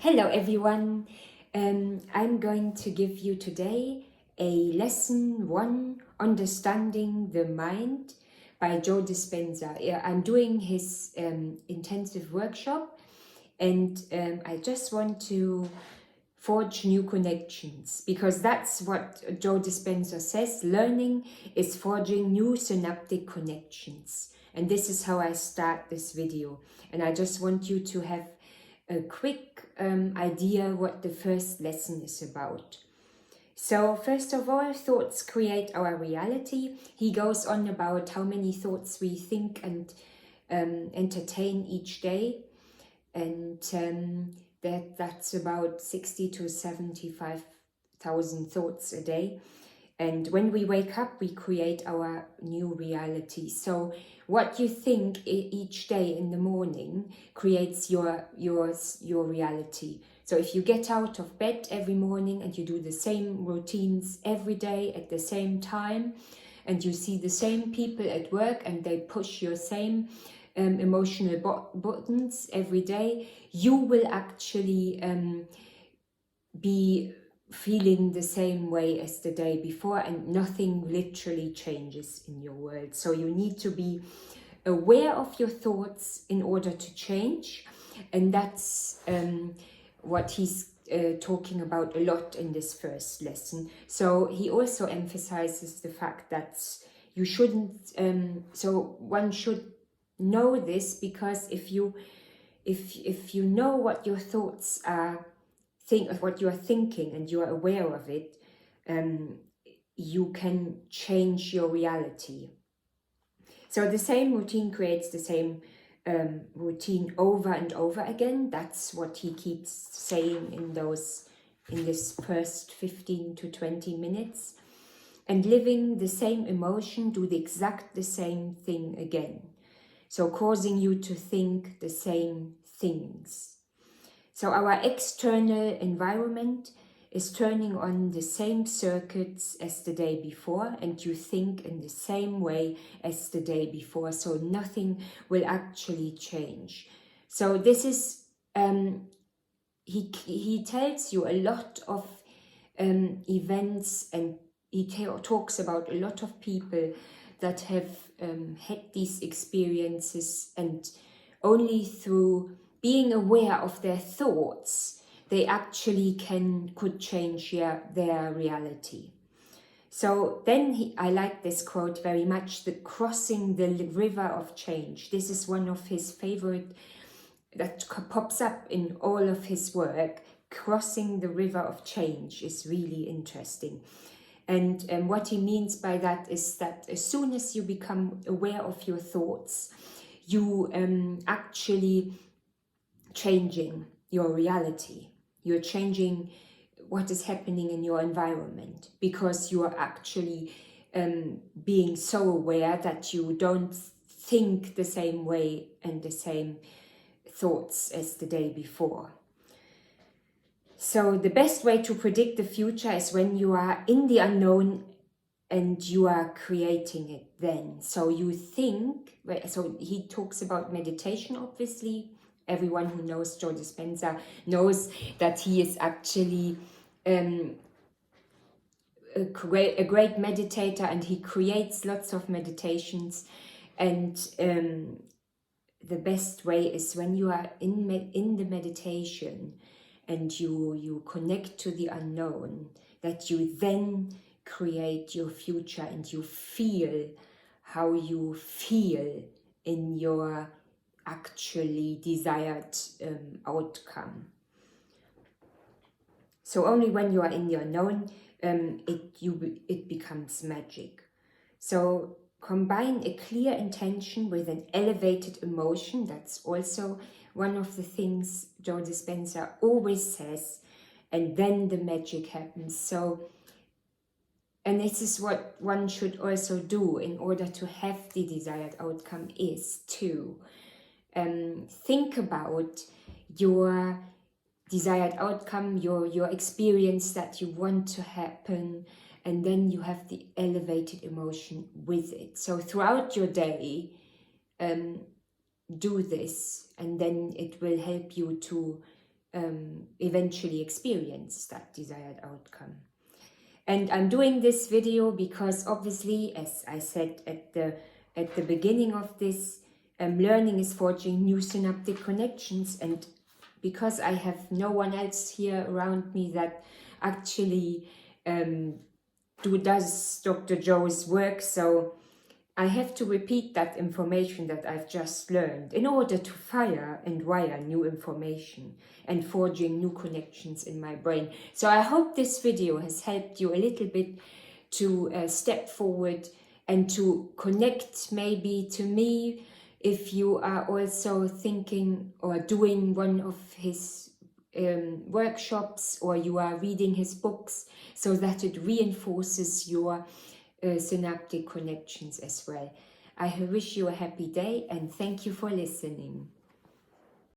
Hello everyone, I'm going to give you today a lesson 1, Understanding the Mind by Joe Dispenza. I'm doing his intensive workshop and I just want to forge new connections, because that's what Joe Dispenza says. Learning is forging new synaptic connections, and this is how I start this video. And I just want you to have a quick idea what the first lesson is about. So first of all, thoughts create our reality. He goes on about how many thoughts we think and entertain each day, and that's about 60 to 75,000 thoughts a day. And when we wake up, we create our new reality. So what you think each day in the morning creates your reality. So if you get out of bed every morning and you do the same routines every day at the same time, and you see the same people at work and they push your same emotional buttons every day, you will actually be feeling the same way as the day before, and nothing literally changes in your world. So you need to be aware of your thoughts in order to change, and that's what he's talking about a lot in this first lesson. So he also emphasizes the fact that you shouldn't, so one should know this, because if you know what your thoughts are, think of what you are thinking, and you are aware of it, you can change your reality. So the same routine creates the same routine over and over again. That's what he keeps saying in this first 15 to 20 minutes. And living the same emotion, do the same thing again. So causing you to think the same things. So our external environment is turning on the same circuits as the day before, and you think in the same way as the day before, so nothing will actually change. So this is, he tells you a lot of events, and he talks about a lot of people that have had these experiences, and only through being aware of their thoughts, they actually could change their reality. So then I like this quote very much, the crossing the river of change. This is one of his favorite that pops up in all of his work. Crossing the river of change is really interesting. And what he means by that is that as soon as you become aware of your thoughts, you actually changing your reality. You're changing what is happening in your environment, because you are actually being so aware that you don't think the same way and the same thoughts as the day before. So the best way to predict the future is when you are in the unknown and you are creating it then. So you think, so he talks about meditation, obviously. Everyone who knows Joe Dispenza knows that he is actually a great meditator, and he creates lots of meditations. And the best way is when you are in the meditation and you connect to the unknown, that you then create your future, and you feel how you feel in your actually desired outcome. So only when you are in the unknown, it becomes magic. So combine a clear intention with an elevated emotion. That's also one of the things Joe Dispenza always says, and then the magic happens. So, and this is what one should also do in order to have the desired outcome, is to think about your desired outcome, your experience that you want to happen, and then you have the elevated emotion with it. So throughout your day, do this, and then it will help you to eventually experience that desired outcome. And I'm doing this video because obviously, as I said at the beginning of this, learning is forging new synaptic connections, and because I have no one else here around me that actually does Dr. Joe's work, so I have to repeat that information that I've just learned in order to fire and wire new information and forging new connections in my brain. So I hope this video has helped you a little bit to step forward and to connect maybe to me if you are also thinking or doing one of his workshops, or you are reading his books, so that it reinforces your synaptic connections as well. I wish you a happy day and thank you for listening.